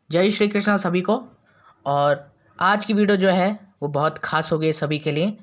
जय श्री कृष्ण सभी को। और आज की वीडियो जो है वो बहुत खास हो गई सभी के लिए।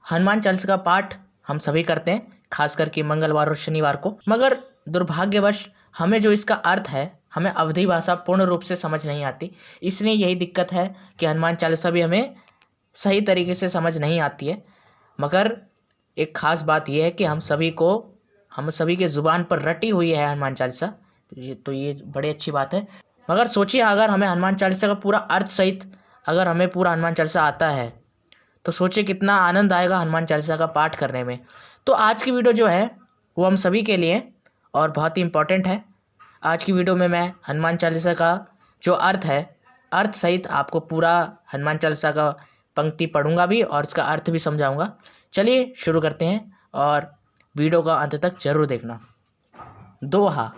हनुमान चालीसा का पाठ हम सभी करते हैं, खास करके मंगलवार और शनिवार को, मगर दुर्भाग्यवश हमें जो इसका अर्थ है हमें अवधी भाषा पूर्ण रूप से समझ नहीं आती। इसलिए यही दिक्कत है कि हनुमान चालीसा भी हमें सही तरीके से समझ नहीं आती है। मगर एक ख़ास बात यह है कि हम सभी के ज़ुबान पर रटी हुई है हनुमान चालीसा, ये बड़ी अच्छी बात है। मगर सोचिए, अगर हमें हनुमान चालीसा का पूरा अर्थ सहित अगर हमें पूरा हनुमान चालीसा आता है तो सोचिए कितना आनंद आएगा हनुमान चालीसा का पाठ करने में। तो आज की वीडियो जो है वो हम सभी के लिए और बहुत ही इम्पोर्टेंट है। आज की वीडियो में मैं हनुमान चालीसा का जो अर्थ है, अर्थ सहित आपको पूरा हनुमान चालीसा का पंक्ति पढ़ूंगा भी और उसका अर्थ भी समझाऊंगा। चलिए शुरू करते हैं और वीडियो का अंत तक जरूर देखना। दोहा।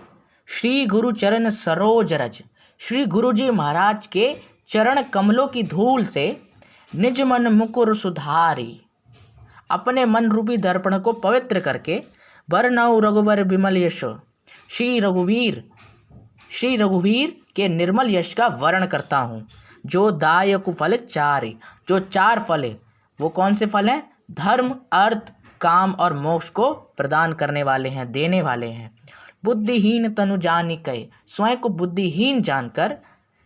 श्री गुरु चरण सरोज रज। श्री गुरु जी महाराज के चरण कमलों की धूल से निज मन मुकुर सुधारी। अपने मन रूपी दर्पण को पवित्र करके बरनऊ रघुबर विमल यश। श्री रघुवीर के निर्मल यश का वर्ण करता हूँ। जो दायक फल चारि, जो चार फल है वो कौन से फल हैं? धर्म, अर्थ, काम और मोक्ष को प्रदान करने वाले हैं, देने वाले हैं। बुद्धिहीन तनु जानिकै, स्वयं को बुद्धिहीन जानकर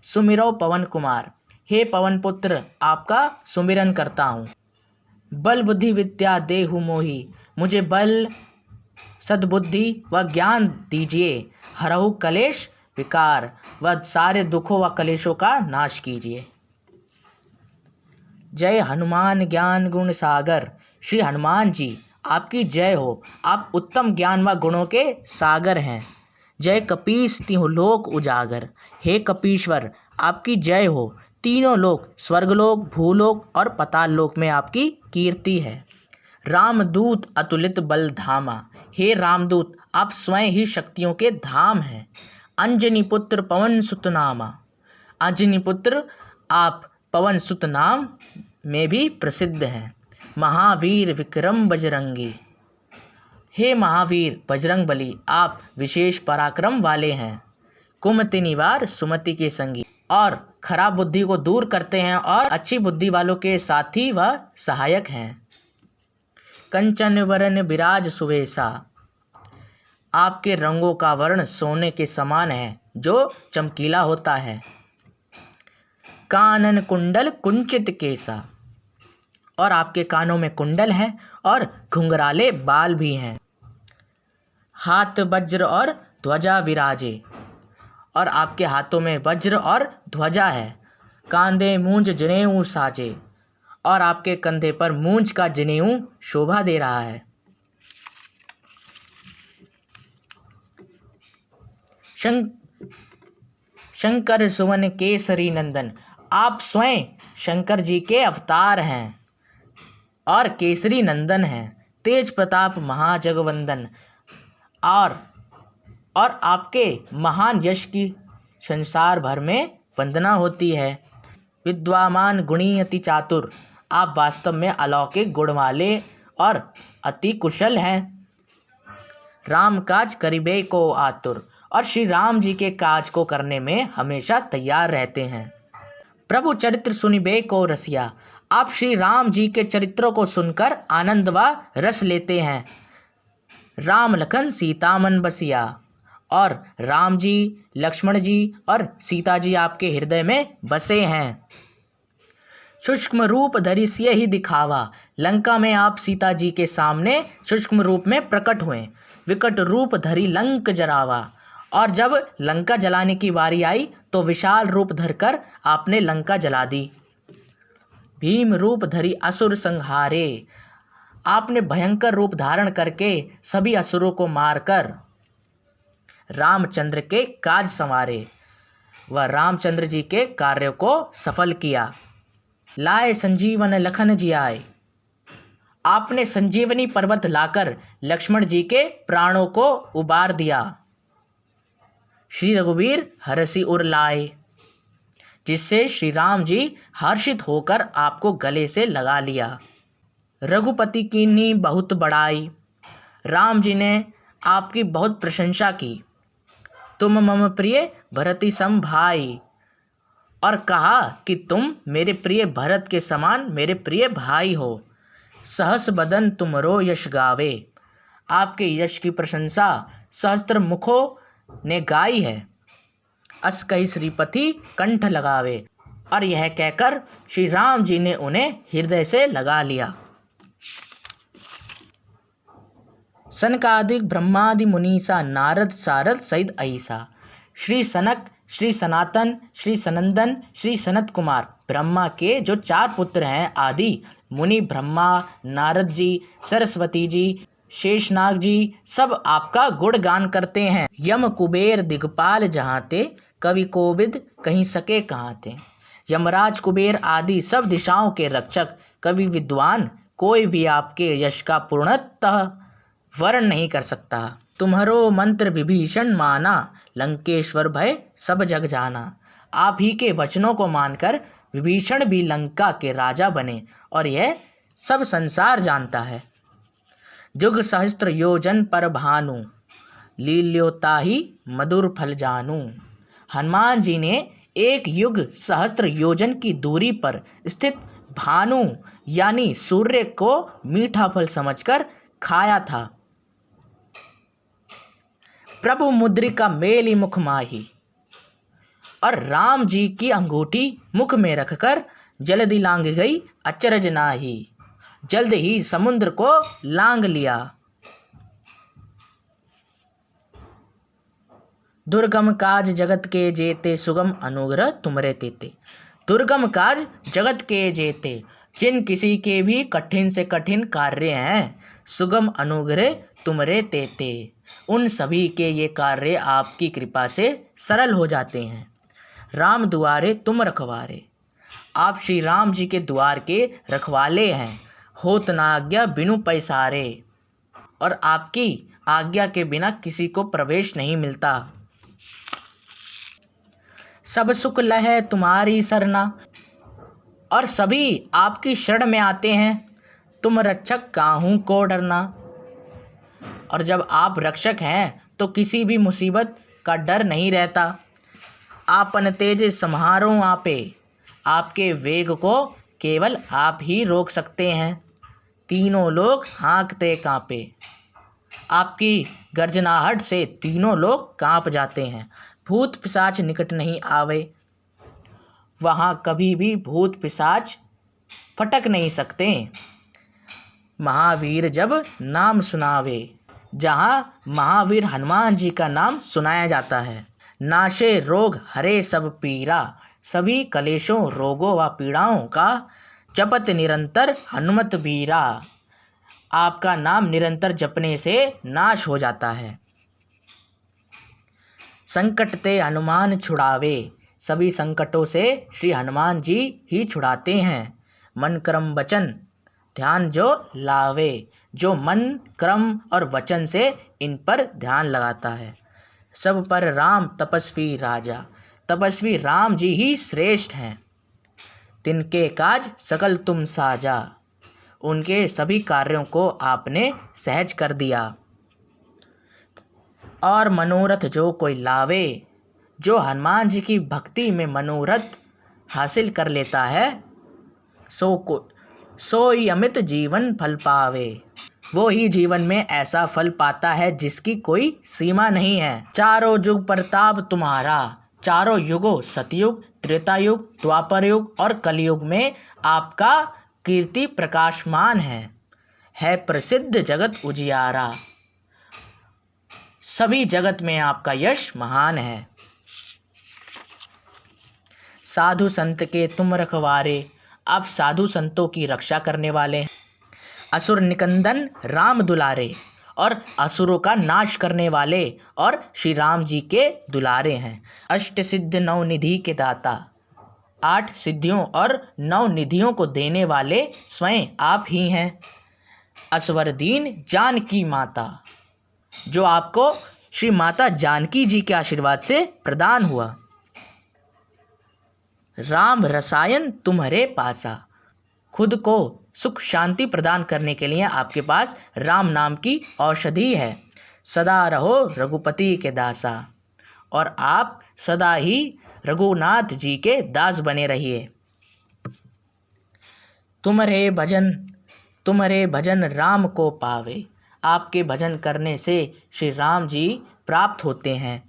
सुमिरो पवन कुमार। हे पवन पुत्र, आपका सुमिरन करता हूँ। बल बुद्धि विद्या देहु मोहि, मुझे बल सद्बुद्धि व ज्ञान दीजिए। हरहु कलेश विकार, व सारे दुखों व कलेशों का नाश कीजिए। जय हनुमान ज्ञान गुण सागर। श्री हनुमान जी आपकी जय हो, आप उत्तम ज्ञान व गुणों के सागर हैं। जय कपीस तिहु लोक उजागर। हे कपीश्वर, आपकी जय हो, तीनों लोक, स्वर्गलोक, भूलोक और पाताल लोक में आपकी कीर्ति है। रामदूत अतुलित बल धामा। हे रामदूत, आप स्वयं ही शक्तियों के धाम हैं। अंजनी पुत्र पवन सुत नामा। अंजनी पुत्र आप पवन सुत नाम में भी प्रसिद्ध हैं। महावीर विक्रम बजरंगी। हे महावीर बजरंग बली, आप विशेष पराक्रम वाले हैं। कुमति निवार सुमति के संगी, और खराब बुद्धि को दूर करते हैं और अच्छी बुद्धि वालों के साथी व सहायक हैं। कंचन वरण विराज सुवेशा। आपके रंगों का वर्ण सोने के समान है जो चमकीला होता है। कानन कुंडल कुंचित केसा, और आपके कानों में कुंडल हैं और घुंघराले बाल भी हैं। हाथ वज्र और ध्वजा विराजे, और आपके हाथों में वज्र और ध्वजा है। कांधे मूंज जनेऊ साजे, और आपके कंधे पर मूंज का जनेऊ शोभा दे रहा है। शंकर सुवन केसरी नंदन, आप स्वयं शंकर जी के अवतार हैं और केसरी नंदन हैं। तेज प्रताप महाजगवंदन, और आपके महान यश की संसार भर में वंदना होती है। विद्वामान गुणी अति चातुर, आप वास्तव में अलौकिक गुण वाले और अति कुशल हैं। राम काज करिबे को आतुर, और श्री राम जी के काज को करने में हमेशा तैयार रहते हैं। प्रभु चरित्र सुनिबे को रसिया, आप श्री राम जी के चरित्रों को सुनकर आनंद व रस लेते हैं। राम लखन सीता मन बसिया, और राम जी, लक्ष्मण जी और सीता जी आपके हृदय में बसे हैं। सूक्ष्म रूप धरि सिय ही दिखावा, लंका में आप सीता जी के सामने सूक्ष्म रूप में प्रकट हुए। विकट रूप धरि लंक जरावा, और जब लंका जलाने की बारी आई तो विशाल रूप धरकर आपने लंका जला दी। भीम रूप धरि असुर संहारे, आपने भयंकर रूप धारण करके सभी असुरों को मारकर रामचंद्र के काज संवारे व रामचंद्र जी के कार्य को सफल किया। लाए संजीवन लखन जियाए, आपने संजीवनी पर्वत लाकर लक्ष्मण जी के प्राणों को उबार दिया। श्री रघुवीर हरषि उर लाए, जिससे श्री राम जी हर्षित होकर आपको गले से लगा लिया। रघुपति की नी बहुत बड़ाई, राम जी ने आपकी बहुत प्रशंसा की। तुम मम प्रिय भरति सम भाई, और कहा कि तुम मेरे प्रिय भरत के समान मेरे प्रिय भाई हो। सहस बदन तुमरो यश गावे, आपके यश की प्रशंसा सहस्त्र मुखों ने गाई है। अस कही श्रीपति कंठ लगावे, और यह कहकर श्री राम जी ने उन्हें हृदय से लगा लिया। सनकादिक ब्रह्मादि मुनीसा नारद सारद सहित अहिसा। श्री सनक, श्री सनातन, श्री सनंदन, श्री सनत कुमार ब्रह्मा के जो 4 पुत्र हैं आदि मुनि ब्रह्मा, नारद जी, सरस्वती जी, शेषनाग जी सब आपका गुणगान करते हैं। यम कुबेर दिगपाल जहाँ ते, कवि कोविद कहीं सके कहाँ थे। यमराज कुबेर आदि सब दिशाओं के रक्षक कवि विद्वान कोई भी आपके यश का पूर्णतः वर्ण नहीं कर सकता। तुम्हारो मंत्र विभीषण माना, लंकेश्वर भय सब जग जाना। आप ही के वचनों को मानकर विभीषण भी लंका के राजा बने और यह सब संसार जानता है। जुग सहस्त्र योजन पर भानु, लील्योता ही मधुर फल जानू। हनुमान जी ने 1 युग सहस्त्र योजन की दूरी पर स्थित भानु यानी सूर्य को मीठा फल समझकर खाया था। प्रभु मुद्रिका मेली मुख माही, और राम जी की अंगूठी मुख में रखकर जल्दी लांग गई अचरज नाही। जल्द ही समुद्र को लांग लिया। दुर्गम काज जगत के जेते, सुगम अनुग्रह तुमरे तेते। दुर्गम काज जगत के जेते, जिन किसी के भी कठिन से कठिन कार्य हैं, सुगम अनुग्रह तुमरे तेते, उन सभी के ये कार्य आपकी कृपा से सरल हो जाते हैं। राम दुआरे तुम रखवारे, आप श्री राम जी के द्वार के रखवाले हैं। होत ना आज्ञा बिनु पैसारे, और आपकी आज्ञा के बिना किसी को प्रवेश नहीं मिलता। सब सुख लहै तुम्हारी सरना, और सभी आपकी शरण में आते हैं। तुम रक्षक काहू को डरना, और जब आप रक्षक हैं तो किसी भी मुसीबत का डर नहीं रहता। आपन तेज सम्हारो आपे, आपके वेग को केवल आप ही रोक सकते हैं। तीनों लोग हाँकते कांपे, आपकी गर्जनाहट से तीनों लोग कांप जाते हैं। भूत पिशाच निकट नहीं आवे, वहाँ कभी भी भूत पिशाच फटक नहीं सकते। महावीर जब नाम सुनावे, जहाँ महावीर हनुमान जी का नाम सुनाया जाता है। नाशे रोग हरे सब पीरा, सभी कलेशों रोगों व पीड़ाओं का जपत निरंतर हनुमत बीरा। आपका नाम निरंतर जपने से नाश हो जाता है। संकट ते हनुमान छुड़ावे, सभी संकटों से श्री हनुमान जी ही छुड़ाते हैं। मन क्रम वचन ध्यान जो लावे, जो मन क्रम और वचन से इन पर ध्यान लगाता है। सब पर राम तपस्वी राजा, तपस्वी राम जी ही श्रेष्ठ हैं। तिनके काज सकल तुम साजा, उनके सभी कार्यों को आपने सहज कर दिया। और मनोरथ जो कोई लावे, जो हनुमान जी की भक्ति में मनोरथ हासिल कर लेता है, सोई अमित जीवन फल पावे। वो ही जीवन में ऐसा फल पाता है जिसकी कोई सीमा नहीं है। चारों युग प्रताप तुम्हारा, चारों युगों सतयुग, त्रेता युग, द्वापर युग और कलयुग में आपका कीर्ति प्रकाशमान है प्रसिद्ध जगत उजियारा। सभी जगत में आपका यश महान है। साधु संत के तुम रखवारे, आप साधु संतों की रक्षा करने वाले हैं। असुर निकंदन राम दुलारे, और असुरों का नाश करने वाले और श्री राम जी के दुलारे हैं। अष्ट सिद्ध 9 निधि के दाता, 8 सिद्धियों और 9 निधियों को देने वाले स्वयं आप ही हैं। असवरदीन जानकी माता, जो आपको श्री माता जानकी जी के आशीर्वाद से प्रदान हुआ। राम रसायन तुम्हारे पासा, खुद को सुख शांति प्रदान करने के लिए आपके पास राम नाम की औषधि है। सदा रहो रघुपति के दासा, और आप सदा ही रघुनाथ जी के दास बने रहिए। तुम्हारे भजन राम को पावे। आपके भजन करने से श्री राम जी प्राप्त होते हैं।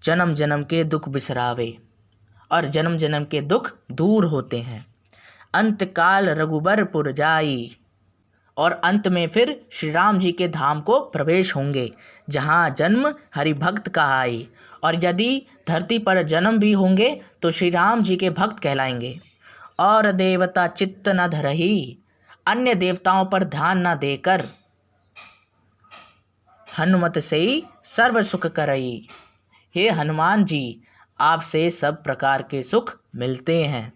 जन्म जन्म के दुख बिसरावे और जन्म जन्म के दुख दूर होते हैं। अंतकाल रघुबरपुर जाई, और अंत में फिर श्री राम जी के धाम को प्रवेश होंगे, जहाँ जन्म हरि भक्त कहाई। और यदि धरती पर जन्म भी होंगे तो श्री राम जी के भक्त कहलाएंगे। और देवता चित्त न धरही, अन्य देवताओं पर ध्यान न देकर हनुमत से ही सर्व सुख करई। हे हनुमान जी, आपसे सब प्रकार के सुख मिलते हैं।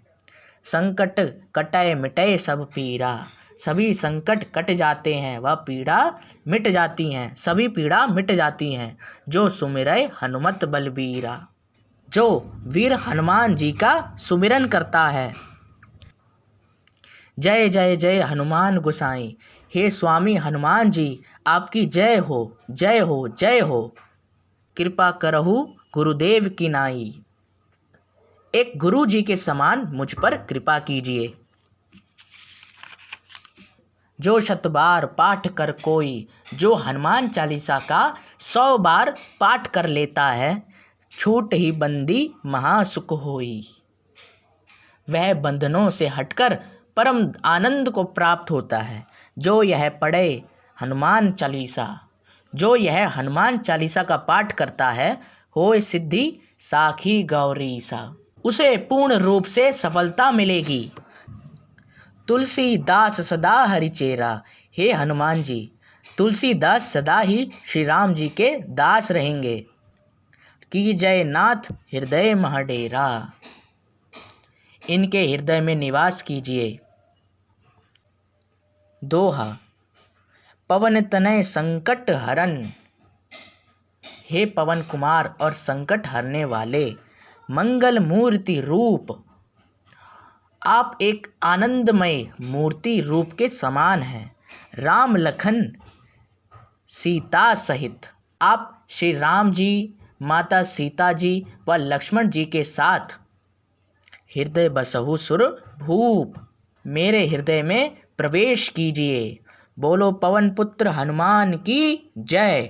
संकट कटय मिटय सब पीरा, सभी संकट कट जाते हैं, वह पीड़ा मिट जाती हैं, सभी पीड़ा मिट जाती हैं। जो सुमिरै हनुमत बलबीरा, जो वीर हनुमान जी का सुमिरन करता है। जय जय जय हनुमान गोसाई, हे स्वामी हनुमान जी, आपकी जय हो जय हो जय हो। कृपा करहु गुरुदेव की नाई, एक गुरु जी के समान मुझ पर कृपा कीजिए। जो 100 बार पाठ कर कोई, जो हनुमान चालीसा का 100 बार पाठ कर लेता है, छूट ही बंदी महासुख होई। वह बंधनों से हटकर परम आनंद को प्राप्त होता है। जो यह पढ़े हनुमान चालीसा, जो यह हनुमान चालीसा का पाठ करता है, होय सिद्धि साखी गौरीसा, उसे पूर्ण रूप से सफलता मिलेगी। तुलसीदास सदा हरिचेरा, हे हनुमान जी, तुलसीदास सदा ही श्री राम जी के दास रहेंगे। की जय नाथ हृदय महडेरा, इनके हृदय में निवास कीजिए। दोहा। पवन तनय संकट हरन, हे पवन कुमार और संकट हरने वाले मंगल मूर्ति रूप, आप एक आनंदमय मूर्ति रूप के समान हैं। राम लखन सीता सहित, आप श्री राम जी, माता सीता जी व लक्ष्मण जी के साथ हृदय बसहु सुर भूप, मेरे हृदय में प्रवेश कीजिए। बोलो पवन पुत्र हनुमान की जय।